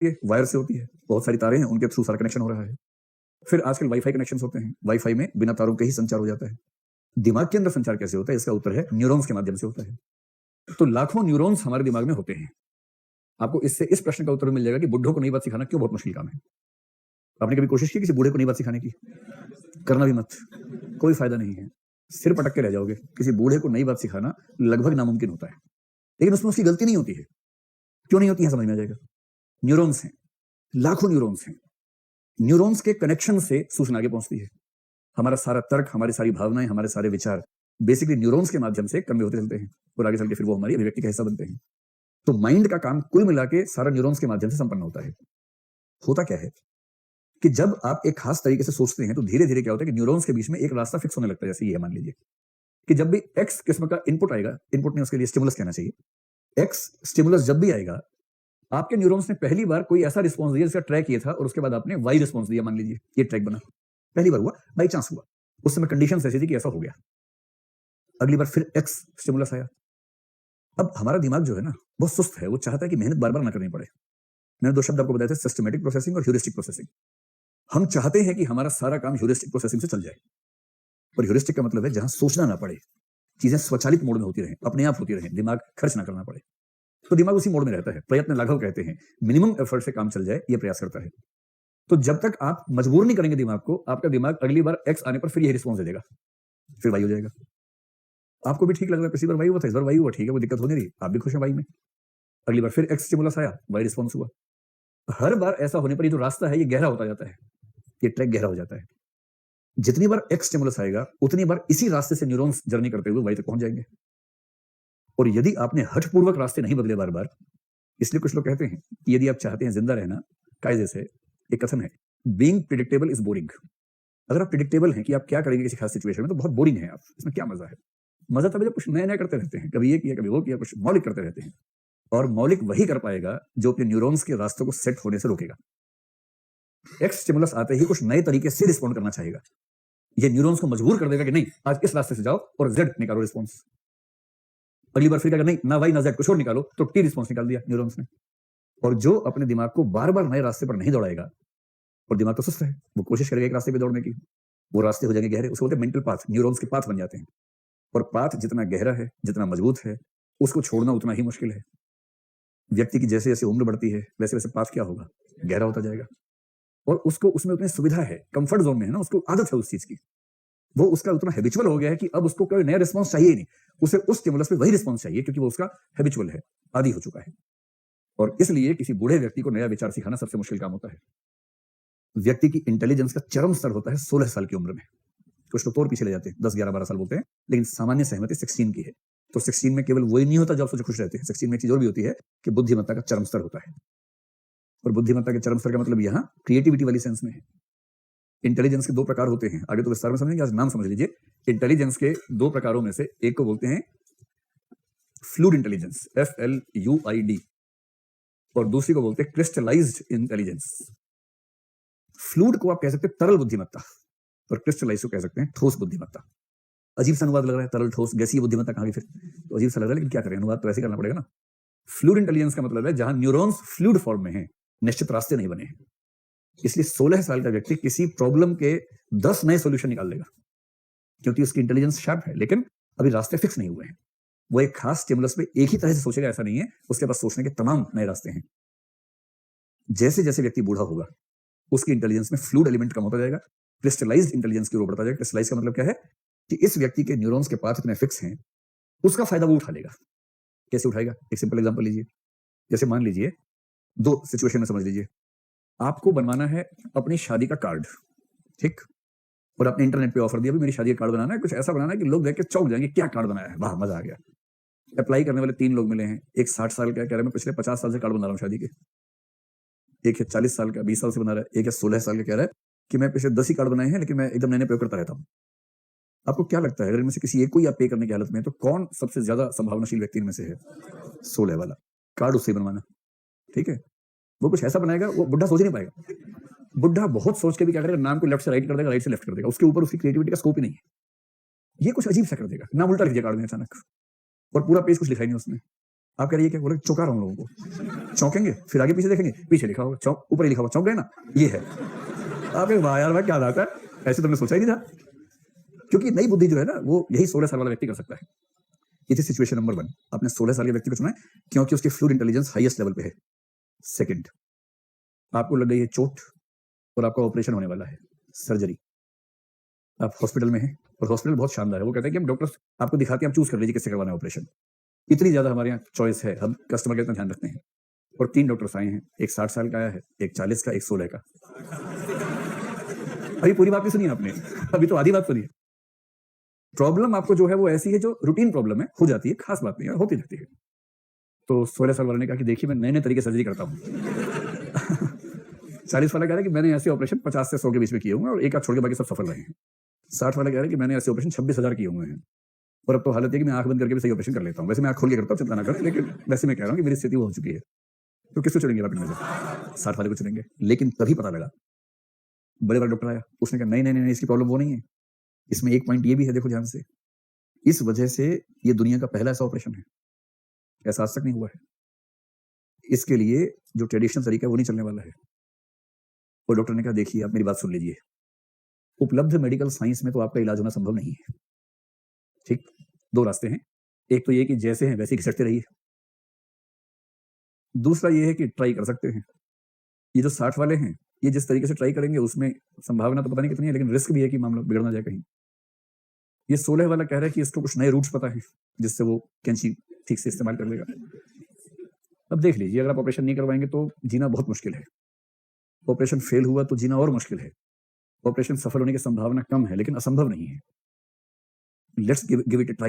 ये वायर से होती है, बहुत सारी तारें हैं, उनके थ्रू सारा कनेक्शन हो रहा है। फिर आजकल वाईफाई कनेक्शंस होते हैं, वाईफाई में बिना तारों के ही संचार हो जाता है। दिमाग के अंदर संचार कैसे होता है? इसका उत्तर है न्यूरॉन्स के माध्यम से होता है। तो लाखों न्यूरॉन्स हमारे दिमाग में होते हैं। आपको इससे इस प्रश्न का उत्तर मिल जाएगा कि बुड्ढों को नई बात सिखाना क्यों बहुत मुश्किल काम है। आपने कभी कोशिश की किसी बूढ़े को नई बात सिखाने की? करना भी मत, कोई फायदा नहीं है, सिर पटक के रह जाओगे। किसी बूढ़े को नई बात सिखाना लगभग नामुमकिन होता है, लेकिन उसमें उसकी गलती नहीं होती है। क्यों नहीं होती है समझ में आ जाएगा। न्यूरॉन्स हैं, लाखों न्यूरॉन्स हैं। न्यूरॉन्स के कनेक्शन से सूचना आगे पहुंचती है। हमारा सारा तर्क, हमारी सारी भावनाएं, हमारे सारे विचार बेसिकली न्यूरॉन्स के माध्यम से कन्वे होते चलते हैं और आगे चल के फिर वो हमारी अभिव्यक्ति का हिस्सा बनते हैं। तो माइंड का काम कुल मिला के सारा न्यूरॉन्स के माध्यम से संपन्न होता है। होता क्या है कि जब आप एक खास तरीके से सोचते हैं तो धीरे धीरे क्या होता है कि न्यूरॉन्स के बीच में एक रास्ता फिक्स होने लगता है। जैसे ये मान लीजिए कि जब भी एक्स किस्म का इनपुट आएगा, इनपुट नहीं उसके लिए स्टिमुलस कहना चाहिए, एक्स स्टिमुलस जब भी आएगा, आपके न्यूरॉन्स ने पहली बार कोई ऐसा रिस्पॉन्स दिया जिसका ट्रैक ये था और उसके बाद आपने वाई रिस्पॉन्स दिया। मान लीजिए ये ट्रैक बना, पहली बार हुआ, बाई चांस हुआ, उस समय कंडीशन ऐसी थी कि ऐसा हो गया। अगली बार फिर एक्स स्टिमुलस आया। अब हमारा दिमाग जो है ना बहुत सुस्त है, वो चाहता है कि मेहनत बार बार ना करनी पड़े। मैंने दो शब्द आपको बताए थे, सिस्टमैटिक प्रोसेसिंग और ह्यूरिस्टिक प्रोसेसिंग। हम चाहते हैं कि हमारा सारा काम ह्यूरिस्टिक प्रोसेसिंग से चल जाए, पर ह्यूरिस्टिक का मतलब है जहां सोचना ना पड़े, चीजें स्वचालित मोड में होती रहें, अपने आप होती रहें, दिमाग खर्च ना करना पड़े। तो दिमाग उसी मोड में रहता है, प्रयत्न लाघव कहते हैं, मिनिमम एफर्ट से काम चल जाए ये प्रयास करता है। तो जब तक आप मजबूर नहीं करेंगे दिमाग को, आपका दिमाग अगली बार एक्स आने पर फिर यही रिस्पॉन्स दे देगा, फिर वाई हो जाएगा। आपको भी ठीक लग रहा है, पिछली बार वाई हुआ था, इस बार वाई हुआ, ठीक है, कोई दिक्कत हो नहीं रही, आप भी खुश हैं वाई में। अगली बार फिर एक्स स्टिमुलस आया, वाई रिस्पॉन्स हुआ। हर बार ऐसा होने पर ये जो रास्ता है ये गहरा होता जाता है, ये ट्रैक गहरा हो जाता है। जितनी बार एक्स स्टिमुलस आएगा उतनी बार इसी रास्ते से न्यूरॉन्स जर्नी करते हुए वाई तक पहुंच जाएंगे। और यदि आपने हठपूर्वक रास्ते नहीं बदले बार बार, इसलिए कुछ लोग कहते हैं कि यदि आप चाहते हैं जिंदा रहना, कायदे से, एक कथन है, बीइंग प्रिडिक्टेबल इज बोरिंग। अगर आप प्रिडिक्टेबल हैं कि आप क्या करेंगे किसी खास सिचुएशन में, तो बहुत बोरिंग है आप, इसमें क्या मजा है? मजा तब जब कुछ नया नया करते रहते हैं, कभी ये किया कभी वो किया, कुछ मौलिक करते रहते हैं। और मौलिक वही कर पाएगा जो अपने न्यूरॉन्स के रास्तों को सेट होने से रोकेगा। एक्स स्टिमुलस आते ही कुछ नए तरीके से रिस्पॉन्ड करना चाहेगा, ये न्यूरॉन्स को मजबूर कर देगा कि नहीं आज इस रास्ते से जाओ और जेड निकालो रिस्पॉन्स। अगली बार फिर नहीं, ना वाई ना जेड, कुछ और निकालो, तो टी रिस्पॉन्स निकाल दिया न्यूरॉन्स ने। और जो अपने दिमाग को बार बार नए रास्ते पर नहीं दौड़ाएगा, और दिमाग तो सुस्त है, वो कोशिश करेगा एक रास्ते पे दौड़ने की, वो रास्ते हो जाएंगे गहरे, उसको बोलते हैं मेंटल पाथ, न्यूरॉन्स के पाथ बन जाते हैं। और पाथ जितना गहरा है, जितना मजबूत है, उसको छोड़ना उतना ही मुश्किल है। व्यक्ति की जैसे जैसे उम्र बढ़ती है वैसे वैसे पाथ क्या होगा, गहरा होता जाएगा। और उसको उसमें उतनी सुविधा है, कंफर्ट जोन में है ना, उसको आदत है उस चीज की, वो उसका उतना हैबिचुअल हो गया है कि अब उसको कोई नया रिस्पॉन्स चाहिए ही नहीं, उसे उस स्टिमुलस पे वही रिस्पॉन्स चाहिए, क्योंकि वो उसका हैबिचुअल है, आदी हो चुका है। और इसलिए किसी बूढ़े व्यक्ति को नया विचार सिखाना सबसे मुश्किल काम होता है। व्यक्ति की इंटेलिजेंस का चरम स्तर होता है 16 साल की उम्र में। कुछ लोग तो और पीछे ले जाते हैं, 10 11 12 साल बोलते हैं, लेकिन सामान्य सहमति 16 की है। तो 16 में केवल वही नहीं होता जो आप सोचे खुश रहते हैं, 16 में एक चीज और भी होती है कि बुद्धिमत्ता का चरम स्तर होता है। और बुद्धिमत्ता के चरम स्तर का मतलब यहाँ क्रिएटिविटी वाली सेंस में है। इंटेलिजेंस के दो प्रकार होते हैं, आगे तो विस्तार में समझेंगे, आज नाम समझ लीजिए। इंटेलिजेंस के दो प्रकारों में से एक को बोलते हैं फ्लूइड इंटेलिजेंस, FLUID, और दूसरी को बोलते हैं क्रिस्टलाइज्ड इंटेलिजेंस। फ्लूइड को आप कह सकते हैं तरल बुद्धिमत्ता, और क्रिस्टलाइज को कह सकते हैं ठोस बुद्धिमत्ता। अजीब सा अनुवाद लग रहा है, तरल ठोस, गैसीय बुद्धिमत्ता कहाँ गई फिर, तो अजीब सा लग रहा है, लेकिन क्या करें, अनुवाद तो ऐसे करना पड़ेगा ना। फ्लूइड इंटेलिजेंस का मतलब है जहां न्यूरॉन्स फ्लूइड फॉर्म में हैं, निश्चित रास्ते नहीं बने हैं। इसलिए 16 साल का व्यक्ति किसी प्रॉब्लम के 10 नए सॉल्यूशन निकाल देगा, क्योंकि उसकी इंटेलिजेंस शार्प है, लेकिन अभी रास्ते फिक्स नहीं हुए हैं। वो एक खास स्टिमुलस पे एक ही तरह से सोचेगा ऐसा नहीं है, उसके पास सोचने के तमाम नए रास्ते हैं। जैसे जैसे व्यक्ति बूढ़ा होगा उसकी इंटेलिजेंस में फ्लूइड एलिमेंट कम होता जाएगा, क्रिस्टलाइज्ड इंटेलिजेंस की ओर बढ़ता जाएगा। क्रिस्टलाइज का मतलब क्या है कि इस व्यक्ति के न्यूरॉन्स के पाथ इतने फिक्स हैं, उसका फायदा वो उठा लेगा। कैसे उठाएगा? एक सिंपल एग्जांपल लीजिए। जैसे मान लीजिए, दो सिचुएशन में समझ लीजिए, आपको बनवाना है अपनी शादी का कार्ड, ठीक, और आपने इंटरनेट पे ऑफर दिया, मेरी शादी का कार्ड बनाना है, कुछ ऐसा बनाना है कि लोग देख के चौंक जाएंगे, क्या कार्ड बनाया है, वाह मजा आ गया। अप्लाई करने वाले 3 लोग मिले हैं, एक 60 साल का कह रहा है मैं पिछले 50 साल से कार्ड बना रहा हूँ शादी के, एक है 40 साल का 20 साल से बना रहा है, एक है 16 साल का कह रहा है कि मैं पिछले 10 ही कार्ड बनाए हैं, लेकिन मैं एकदम नए नए प्रयोग करता रहता हूँ। आपको क्या लगता है, अगर इनमें से किसी एक को ही आप पे करने की हालत में, तो कौन सबसे ज्यादा संभावनाशील व्यक्ति इनमें से है? 16 वाला, कार्ड उससे बनवाना, ठीक है। वो कुछ ऐसा बनाएगा, वो बुढ़ा सोच नहीं पाएगा। बुढ़ा बहुत सोच के भी क्या करेगा, नाम को लेफ्ट से राइट कर देगा, राइट से लेफ्ट कर देगा, उसके ऊपर उसकी क्रिएटिविटी का स्कोप ही नहीं है। ये कुछ अजीब सा कर देगा, नाम उल्टा लिख दिया कार्ड में अचानक, और पूरा पेज कुछ लिखा ही नहीं उसने। आप कह रही है क्या? बोले चौंका रहा हूँ लोगों को। चौंकेंगे, फिर आगे पीछे देखेंगे, पीछे लिखा होगा चौंक, ऊपर ही लिखा होगा चौंक गए ना, ये है। आप कहेंगे वाह यार वाह क्या बात है, ऐसे तो मैंने सोचा ही नहीं था। क्योंकि नई बुद्धि जो है ना वो यही 16 साल वाला व्यक्ति कर सकता है। ये थी सिचुएशन नंबर 1। आपने 16 साल के व्यक्ति को चुना है क्योंकि उसकी फ्लूइड इंटेलिजेंस हाईएस्ट लेवल पे है। सेकंड, आपको लग गई है चोट और आपका ऑपरेशन होने वाला है, सर्जरी। आप हॉस्पिटल में हैं और हॉस्पिटल बहुत शानदार है, वो कहते हैं कि हम डॉक्टर्स आपको दिखाते हैं, आप चूज कर लीजिए किससे करवाना है ऑपरेशन। इतनी ज्यादा हमारे यहाँ चॉइस है, हम कस्टमर का इतना ध्यान रखते हैं। और 3 डॉक्टर्स आए हैं, एक 60 साल का आया है, एक 40 का, एक 16 का। अभी पूरी बात नहीं सुनी आपने, अभी तो आधी बात सुनी है। प्रॉब्लम आपको जो है वो ऐसी है जो रूटीन प्रॉब्लम है, हो जाती है, खास बात नहीं है, होती रहती है। तो 16 साल वाले ने कहा कि देखिए मैं नए नए तरीके से सर्जरी करता हूँ। 40 वाला कह रहा है कि मैंने ऐसे ऑपरेशन 50 से 100 के बीच में किए हुए हैं और एक आध छोड़ के बाकी सब सफल रहे हैं। 60 वाला कह रहा है कि मैंने ऐसे ऑपरेशन 26,000 किए हुए हैं और अब तो हालत है कि मैं आंख बंद करके भी सही ऑपरेशन कर लेता हूँ। वैसे मैं आंख खोल के करता हूँ, चिंता ना करें, लेकिन वैसे मैं कह रहा हूँ कि मेरी स्थिति वो हो चुकी है। तो किसको चुनेंगे आप इनमें से? 60 वाले को चुनेंगे। लेकिन तभी पता लगा, बड़े वाला डॉक्टर आया, उसने कहा नहीं नहीं नहीं, इसकी प्रॉब्लम वो नहीं है, इसमें एक पॉइंट ये भी है, देखो ध्यान से, इस वजह से ये दुनिया का पहला ऐसा ऑपरेशन है, ऐसा आज तक नहीं हुआ है। इसके लिए जो ट्रेडिशनल तरीका है वो नहीं चलने वाला है। और डॉक्टर ने कहा देखिए आप मेरी बात सुन लीजिए, उपलब्ध मेडिकल साइंस में तो आपका इलाज होना संभव नहीं है। ठीक, 2 रास्ते हैं, एक तो ये कि जैसे हैं वैसे ही घिसटते रहिए, दूसरा ये है कि ट्राई कर सकते हैं। ये जो 60 वाले हैं, ये जिस तरीके से ट्राई करेंगे उसमें संभावना तो पता नहीं कितनी है, लेकिन रिस्क भी है कि मामला बिगड़ ना जाए कहीं। ये 16 वाला कह रहा है कि इसको कुछ नए रूट्स पता है जिससे वो कैंची ठीक से इस्तेमाल कर लेगा। अब देख लीजिए, अगर आप ऑपरेशन नहीं करवाएंगे तो जीना बहुत मुश्किल है, ऑपरेशन फेल हुआ तो जीना और मुश्किल है, ऑपरेशन सफल होने की संभावना कम है लेकिन असंभव नहीं है। Let's give it a try.